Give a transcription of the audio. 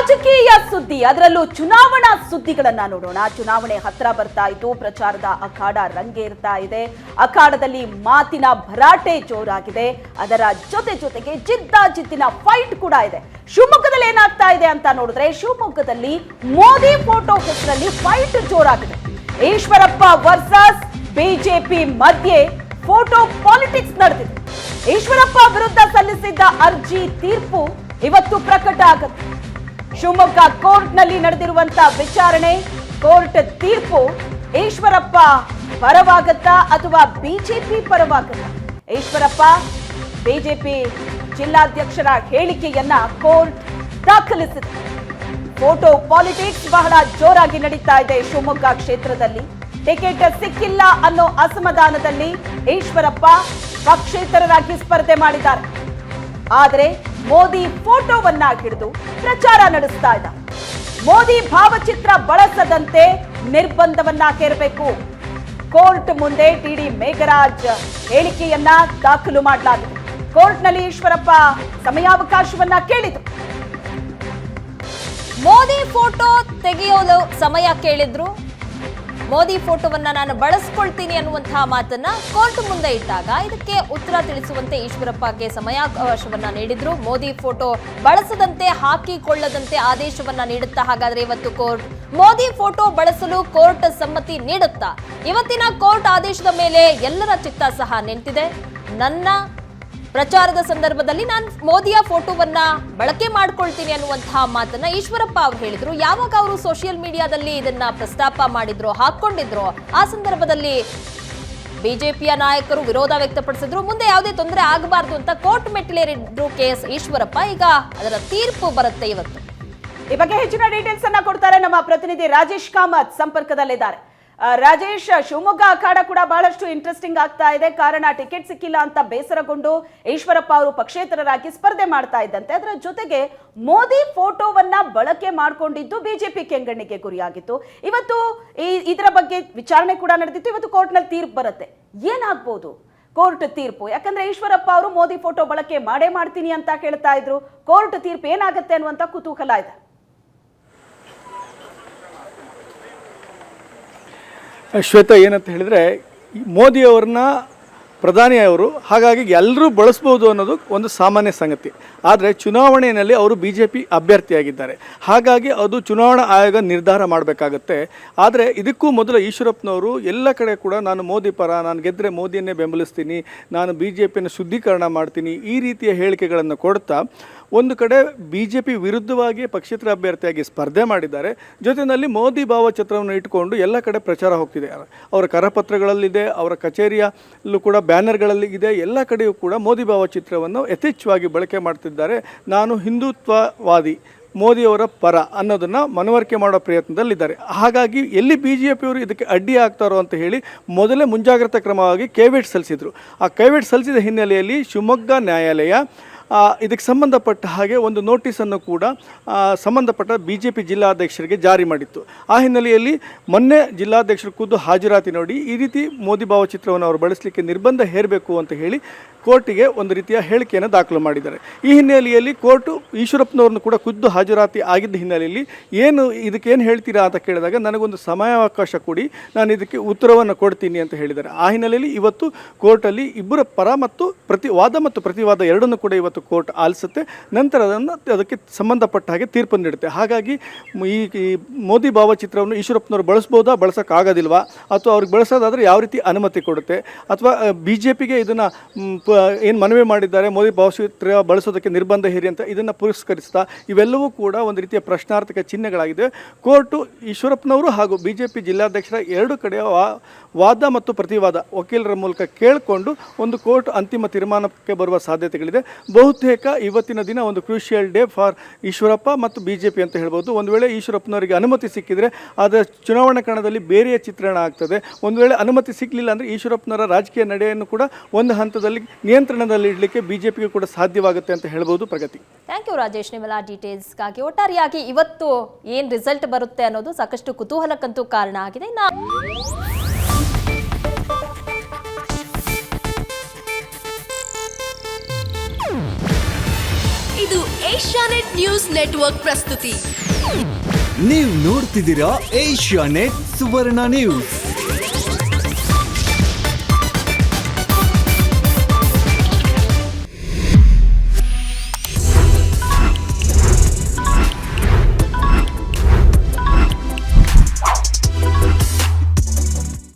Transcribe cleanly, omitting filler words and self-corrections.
ರಾಜಕೀಯ ಸುದ್ದಿ, ಅದರಲ್ಲೂ ಚುನಾವಣಾ ಸುದ್ದಿಗಳನ್ನ ನೋಡೋಣ. ಚುನಾವಣೆ ಹತ್ರ ಬರ್ತಾ ಇದ್ದು ಪ್ರಚಾರದ ಅಖಾಡ ರಂಗೇರ್ತಾ ಇದೆ. ಅಖಾಡದಲ್ಲಿ ಮಾತಿನ ಭರಾಟೆ ಜೋರಾಗಿದೆ. ಅದರ ಜೊತೆಗೆ ಜಿದ್ದಿನ ಫೈಟ್ ಕೂಡ ಇದೆ. ಶಿವಮೊಗ್ಗದಲ್ಲಿ ಏನಾಗ್ತಾ ಇದೆ ಅಂತ ನೋಡಿದ್ರೆ, ಶಿವಮೊಗ್ಗದಲ್ಲಿ ಮೋದಿ ಫೋಟೋ ಹೆಸರಲ್ಲಿ ಫೈಟ್ ಜೋರಾಗಿದೆ. ಈಶ್ವರಪ್ಪ ವರ್ಸಸ್ ಬಿಜೆಪಿ ಮಧ್ಯೆ ಫೋಟೋ ಪಾಲಿಟಿಕ್ಸ್ ನಡೆದಿದೆ. ಈಶ್ವರಪ್ಪ ವಿರುದ್ಧ ಸಲ್ಲಿಸಿದ್ದ ಅರ್ಜಿ ತೀರ್ಪು ಇವತ್ತು ಪ್ರಕಟ ಆಗುತ್ತೆ. ಶಿವಮೊಗ್ಗ ಕೋರ್ಟ್ನಲ್ಲಿ ನಡೆದಿರುವಂತಹ ವಿಚಾರಣೆ, ಕೋರ್ಟ್ ತೀರ್ಪು ಈಶ್ವರಪ್ಪ ಪರವಾಗತ್ತಾ ಅಥವಾ ಬಿಜೆಪಿ ಪರವಾಗತ್ತಾ? ಈಶ್ವರಪ್ಪ ಬಿಜೆಪಿ ಜಿಲ್ಲಾಧ್ಯಕ್ಷರ ಹೇಳಿಕೆಯನ್ನ ಕೋರ್ಟ್ ದಾಖಲಿಸಿದೆ. ಫೋಟೋ ಪಾಲಿಟಿಕ್ಸ್ ಬಹಳ ಜೋರಾಗಿ ನಡೀತಾ ಇದೆ. ಶಿವಮೊಗ್ಗ ಕ್ಷೇತ್ರದಲ್ಲಿ ಟಿಕೆಟ್ ಸಿಕ್ಕಿಲ್ಲ ಅನ್ನೋ ಅಸಮಾಧಾನದಲ್ಲಿ ಈಶ್ವರಪ್ಪ ಪಕ್ಷೇತರರಾಗಿ ಸ್ಪರ್ಧೆ ಮಾಡಿದ್ದಾರೆ. ಆದರೆ ಮೋದಿ ಫೋಟೋವನ್ನ ಹಿಡಿದು ಪ್ರಚಾರ ನಡೆಸ್ತಾ ಇದ್ದ. ಮೋದಿ ಭಾವಚಿತ್ರ ಬಳಸದಂತೆ ನಿರ್ಬಂಧವನ್ನ ಹೇರಬೇಕು. ಕೋರ್ಟ್ ಮುಂದೆ ಟಿಡಿ ಮೇಘರಾಜ್ ಹೇಳಿಕೆಯನ್ನ ದಾಖಲು ಮಾಡಲಾಗಿದೆ. ಕೋರ್ಟ್ನಲ್ಲಿ ಈಶ್ವರಪ್ಪ ಸಮಯಾವಕಾಶವನ್ನ ಕೇಳಿದ್ರು. ಮೋದಿ ಫೋಟೋ ತೆಗೆಯಲು ಸಮಯ ಕೇಳಿದ್ರು. ಮೋದಿ ಫೋಟೋವನ್ನ ನಾನು ಬಳಸ್ಕೊಳ್ತೀನಿ ಅನ್ನುವಂತಹ ಮಾತನ್ನ ಕೋರ್ಟ್ ಮುಂದೆ ಇಟ್ಟಾಗ ಇದಕ್ಕೆ ಉತ್ತರ ತಿಳಿಸುವಂತೆ ಈಶ್ವರಪ್ಪಗೆ ಸಮಯಾವಕಾಶವನ್ನ ನೀಡಿದ್ರು. ಮೋದಿ ಫೋಟೋ ಬಳಸದಂತೆ, ಹಾಕಿಕೊಳ್ಳದಂತೆ ಆದೇಶವನ್ನ ನೀಡುತ್ತಾ? ಹಾಗಾದ್ರೆ ಇವತ್ತು ಕೋರ್ಟ್ ಮೋದಿ ಫೋಟೋ ಬಳಸಲು ಕೋರ್ಟ್ ಸಮ್ಮತಿ ನೀಡುತ್ತಾ? ಇವತ್ತಿನ ಕೋರ್ಟ್ ಆದೇಶದ ಮೇಲೆ ಎಲ್ಲರ ಚಿತ್ತ ಸಹ ನಿಂತಿದೆ. ನನ್ನ ಪ್ರಚಾರದ ಸಂದರ್ಭದಲ್ಲಿ ನಾನು ಮೋದಿಯ ಫೋಟೋವನ್ನ ಬಳಕೆ ಮಾಡ್ಕೊಳ್ತೀನಿ ಅನ್ನುವಂತಹ ಮಾತನ್ನ ಈಶ್ವರಪ್ಪ ಅವರು ಹೇಳಿದ್ರು. ಯಾವಾಗ ಅವರು ಸೋಷಿಯಲ್ ಮೀಡಿಯಾದಲ್ಲಿ ಇದನ್ನ ಪ್ರಸ್ತಾಪ ಮಾಡಿದ್ರು, ಹಾಕೊಂಡಿದ್ರು, ಆ ಸಂದರ್ಭದಲ್ಲಿ ಬಿಜೆಪಿಯ ನಾಯಕರು ವಿರೋಧ ವ್ಯಕ್ತಪಡಿಸಿದ್ರು. ಮುಂದೆ ಯಾವುದೇ ತೊಂದರೆ ಆಗಬಾರದು ಅಂತ ಕೋರ್ಟ್ ಮೆಟ್ಟಿಲೇರಿದ್ರು ಕೆಎಸ್ ಈಶ್ವರಪ್ಪ. ಈಗ ಅದರ ತೀರ್ಪು ಬರುತ್ತೆ ಇವತ್ತು. ಈ ಬಗ್ಗೆ ಹೆಚ್ಚಿನ ಡೀಟೇಲ್ಸ್ ಅನ್ನ ಕೊಡ್ತಾರೆ ನಮ್ಮ ಪ್ರತಿನಿಧಿ ರಾಜೇಶ್ ಕಾಮತ್ ಸಂಪರ್ಕದಲ್ಲಿದ್ದಾರೆ. ರಾಜೇಶ್, ಶಿವಮೊಗ್ಗ ಅಖಾಡ ಕೂಡ ಬಹಳಷ್ಟು ಇಂಟ್ರೆಸ್ಟಿಂಗ್ ಆಗ್ತಾ ಇದೆ. ಕಾರಣ ಟಿಕೆಟ್ ಸಿಕ್ಕಿಲ್ಲ ಅಂತ ಬೇಸರಗೊಂಡು ಈಶ್ವರಪ್ಪ ಅವರು ಪಕ್ಷೇತರರಾಗಿ ಸ್ಪರ್ಧೆ ಮಾಡ್ತಾ ಇದ್ದಂತೆ. ಅದರ ಜೊತೆಗೆ ಮೋದಿ ಫೋಟೋವನ್ನ ಬಳಕೆ ಮಾಡಿಕೊಂಡಿದ್ದು ಬಿಜೆಪಿ ಕೆಂಗಣ್ಣಿಗೆ ಗುರಿಯಾಗಿತ್ತು. ಇವತ್ತು ಇದರ ಬಗ್ಗೆ ವಿಚಾರಣೆ ಕೂಡ ನಡೆದಿತ್ತು. ಇವತ್ತು ಕೋರ್ಟ್ನಲ್ಲಿ ತೀರ್ಪು ಬರುತ್ತೆ. ಏನಾಗ್ಬೋದು ಕೋರ್ಟ್ ತೀರ್ಪು? ಯಾಕಂದ್ರೆ ಈಶ್ವರಪ್ಪ ಅವರು ಮೋದಿ ಫೋಟೋ ಬಳಕೆ ಮಾಡ್ತೀನಿ ಅಂತ ಹೇಳ್ತಾ ಇದ್ರು. ಕೋರ್ಟ್ ತೀರ್ಪು ಏನಾಗುತ್ತೆ ಅನ್ನುವಂತ ಕುತೂಹಲ ಇದೆ. ಶ್ವೇತಾ, ಏನಂತ ಹೇಳಿದರೆ, ಮೋದಿಯವ್ರನ್ನ ಪ್ರಧಾನಿಯವರು, ಹಾಗಾಗಿ ಎಲ್ಲರೂ ಬಳಸ್ಬೋದು ಅನ್ನೋದು ಒಂದು ಸಾಮಾನ್ಯ ಸಂಗತಿ. ಆದರೆ ಚುನಾವಣೆಯಲ್ಲಿ ಅವರು BJP ಅಭ್ಯರ್ಥಿಯಾಗಿದ್ದಾರೆ. ಹಾಗಾಗಿ ಅದು ಚುನಾವಣಾ ಆಯೋಗ ನಿರ್ಧಾರ ಮಾಡಬೇಕಾಗತ್ತೆ. ಆದರೆ ಇದಕ್ಕೂ ಮೊದಲು ಈಶ್ವರಪ್ಪನವರು ಎಲ್ಲ ಕಡೆ ಕೂಡ ನಾನು ಮೋದಿ ಪರ, ನಾನು ಗೆದ್ದರೆ ಮೋದಿಯನ್ನೇ ಬೆಂಬಲಿಸ್ತೀನಿ, ನಾನು BJPಯನ್ನು ಶುದ್ಧೀಕರಣ ಮಾಡ್ತೀನಿ, ಈ ರೀತಿಯ ಹೇಳಿಕೆಗಳನ್ನು ಕೊಡ್ತಾ ಒಂದು ಕಡೆ BJP ವಿರುದ್ಧವಾಗಿ ಪಕ್ಷೇತರ ಅಭ್ಯರ್ಥಿಯಾಗಿ ಸ್ಪರ್ಧೆ ಮಾಡಿದ್ದಾರೆ. ಜೊತೆಯಲ್ಲಿ ಮೋದಿ ಭಾವಚಿತ್ರವನ್ನು ಇಟ್ಕೊಂಡು ಎಲ್ಲ ಕಡೆ ಪ್ರಚಾರ ಹೋಗ್ತಿದೆ. ಅವರ ಕರಪತ್ರಗಳಲ್ಲಿದೆ, ಅವರ ಕಚೇರಿಯಲ್ಲೂ ಕೂಡ ಬ್ಯಾನರ್ಗಳಲ್ಲಿ ಇದೆ. ಎಲ್ಲ ಕಡೆಯೂ ಕೂಡ ಮೋದಿ ಭಾವಚಿತ್ರವನ್ನು ಯಥೇಚ್ಛವಾಗಿ ಬಳಕೆ ಮಾಡ್ತಿದ್ದಾರೆ. ನಾನು ಹಿಂದುತ್ವವಾದಿ, ಮೋದಿಯವರ ಪರ ಅನ್ನೋದನ್ನು ಮನವರಿಕೆ ಮಾಡೋ ಪ್ರಯತ್ನದಲ್ಲಿದ್ದಾರೆ. ಹಾಗಾಗಿ ಎಲ್ಲಿ BJPಯವರು ಇದಕ್ಕೆ ಅಡ್ಡಿ ಆಗ್ತಾರೋ ಅಂತ ಹೇಳಿ ಮೊದಲೇ ಮುಂಜಾಗ್ರತಾ ಕ್ರಮವಾಗಿ ಕೇವಿಟ್ ಸಲ್ಲಿಸಿದರು. ಆ ಕೇವಿಟ್ ಸಲ್ಲಿಸಿದ ಹಿನ್ನೆಲೆಯಲ್ಲಿ ಶಿವಮೊಗ್ಗ ನ್ಯಾಯಾಲಯ ಇದಕ್ಕೆ ಸಂಬಂಧಪಟ್ಟ ಹಾಗೆ ಒಂದು ನೋಟಿಸನ್ನು ಕೂಡ ಸಂಬಂಧಪಟ್ಟ BJP ಜಿಲ್ಲಾಧ್ಯಕ್ಷರಿಗೆ ಜಾರಿ ಮಾಡಿತ್ತು. ಆ ಹಿನ್ನೆಲೆಯಲ್ಲಿ ಮೊನ್ನೆ ಜಿಲ್ಲಾಧ್ಯಕ್ಷರು ಖುದ್ದು ಹಾಜರಾತಿ ನೋಡಿ ಈ ರೀತಿ ಮೋದಿ ಭಾವಚಿತ್ರವನ್ನು ಅವರು ಬಳಸಲಿಕ್ಕೆ ನಿರ್ಬಂಧ ಹೇರಬೇಕು ಅಂತ ಹೇಳಿ ಕೋರ್ಟಿಗೆ ಒಂದು ರೀತಿಯ ಹೇಳಿಕೆಯನ್ನು ದಾಖಲು ಮಾಡಿದ್ದಾರೆ. ಈ ಹಿನ್ನೆಲೆಯಲ್ಲಿ ಕೋರ್ಟು ಈಶ್ವರಪ್ಪನವ್ರನ್ನು ಕೂಡ ಖುದ್ದು ಹಾಜರಾತಿ ಆಗಿದ್ದ ಹಿನ್ನೆಲೆಯಲ್ಲಿ ಇದಕ್ಕೇನು ಹೇಳ್ತೀರಾ ಅಂತ ಕೇಳಿದಾಗ, ನನಗೊಂದು ಸಮಯಾವಕಾಶ ಕೊಡಿ, ನಾನು ಇದಕ್ಕೆ ಉತ್ತರವನ್ನು ಕೊಡ್ತೀನಿ ಅಂತ ಹೇಳಿದ್ದಾರೆ. ಆ ಹಿನ್ನೆಲೆಯಲ್ಲಿ ಇವತ್ತು ಕೋರ್ಟಲ್ಲಿ ಇಬ್ಬರ ಪರ ಮತ್ತು ವಾದ ಮತ್ತು ಪ್ರತಿವಾದ ಎರಡನ್ನೂ ಕೂಡ ಇವತ್ತು ಕೋರ್ಟ್ ಆಲಿಸುತ್ತೆ. ನಂತರ ಅದಕ್ಕೆ ಸಂಬಂಧಪಟ್ಟ ಹಾಗೆ ತೀರ್ಪು ನೀಡುತ್ತೆ. ಹಾಗಾಗಿ ಈ ಮೋದಿ ಭಾವಚಿತ್ರವನ್ನು ಈಶ್ವರಪ್ಪನವರು ಬಳಸ್ಬೋದಾ, ಬಳಸೋಕ್ಕಾಗೋದಿಲ್ವಾ, ಅಥವಾ ಅವ್ರಿಗೆ ಬಳಸೋದಾದರೆ ಯಾವ ರೀತಿ ಅನುಮತಿ ಕೊಡುತ್ತೆ, ಅಥವಾ BJPಗೆ ಇದನ್ನು ಏನು ಮನವಿ ಮಾಡಿದ್ದಾರೆ ಮೋದಿ ಭಾವಚಿತ್ರ ಬಳಸೋದಕ್ಕೆ ನಿರ್ಬಂಧ ಹೇರಿ ಅಂತ ಇದನ್ನು ಪುರಸ್ಕರಿಸ್ತಾ, ಇವೆಲ್ಲವೂ ಕೂಡ ಒಂದು ರೀತಿಯ ಪ್ರಶ್ನಾರ್ಥಕ ಚಿಹ್ನೆಗಳಾಗಿದೆ. ಕೋರ್ಟು ಈಶ್ವರಪ್ಪನವರು ಹಾಗೂ BJP ಜಿಲ್ಲಾಧ್ಯಕ್ಷರ ಎರಡು ಕಡೆಯ ವಾದ ಮತ್ತು ಪ್ರತಿವಾದ ವಕೀಲರ ಮೂಲಕ ಕೇಳಿಕೊಂಡು ಒಂದು ಕೋರ್ಟ್ ಅಂತಿಮ ತೀರ್ಮಾನಕ್ಕೆ ಬರುವ ಸಾಧ್ಯತೆಗಳಿದೆ. ಬಹುತೇಕ ಇವತ್ತಿನ ದಿನ ಒಂದು ಕ್ರೂಷಿಯಲ್ ಡೇ ಫಾರ್ ಈಶ್ವರಪ್ಪ ಮತ್ತು BJP ಅಂತ ಹೇಳ್ಬೋದು. ಒಂದು ವೇಳೆ ಈಶ್ವರಪ್ಪನವರಿಗೆ ಅನುಮತಿ ಸಿಕ್ಕಿದರೆ ಅದರ ಚುನಾವಣಾ ಕಣದಲ್ಲಿ ಬೇರೆಯ ಚಿತ್ರಣ ಆಗ್ತದೆ. ಒಂದು ವೇಳೆ ಅನುಮತಿ ಸಿಕ್ಕಲಿಲ್ಲ ಅಂದರೆ ಈಶ್ವರಪ್ಪನವರ ರಾಜಕೀಯ ನಡೆಯನ್ನು ಕೂಡ ಒಂದು ಹಂತದಲ್ಲಿ ನಿಯಂತ್ರಣದಲ್ಲಿ ಇಡಲಿಕ್ಕೆ BJPಗೆ ಕೂಡ ಸಾಧ್ಯವಾಗುತ್ತೆ ಅಂತ ಹೇಳ್ಬೋದು. ಪ್ರಗತಿ, ಥ್ಯಾಂಕ್ ಯು ರಾಜೇಶ್, ನಿಮ್ಮೆಲ್ಲ ಡೀಟೇಲ್ಸ್ಗಾಗಿ. ಒಟ್ಟಾರೆಯಾಗಿ ಇವತ್ತು ಏನು ರಿಸಲ್ಟ್ ಬರುತ್ತೆ ಅನ್ನೋದು ಸಾಕಷ್ಟು ಕುತೂಹಲಕ್ಕಂತೂ ಕಾರಣ ಆಗಿದೆ. ಇದು ಏಷ್ಯಾನೆಟ್ ನ್ಯೂಸ್ ನೆಟ್ವರ್ಕ್ ಪ್ರಸ್ತುತಿ. ನೀವು ನೋಡ್ತಿದ್ದೀರಾ ಏಷ್ಯಾನೆಟ್ ಸುವರ್ಣ ನ್ಯೂಸ್.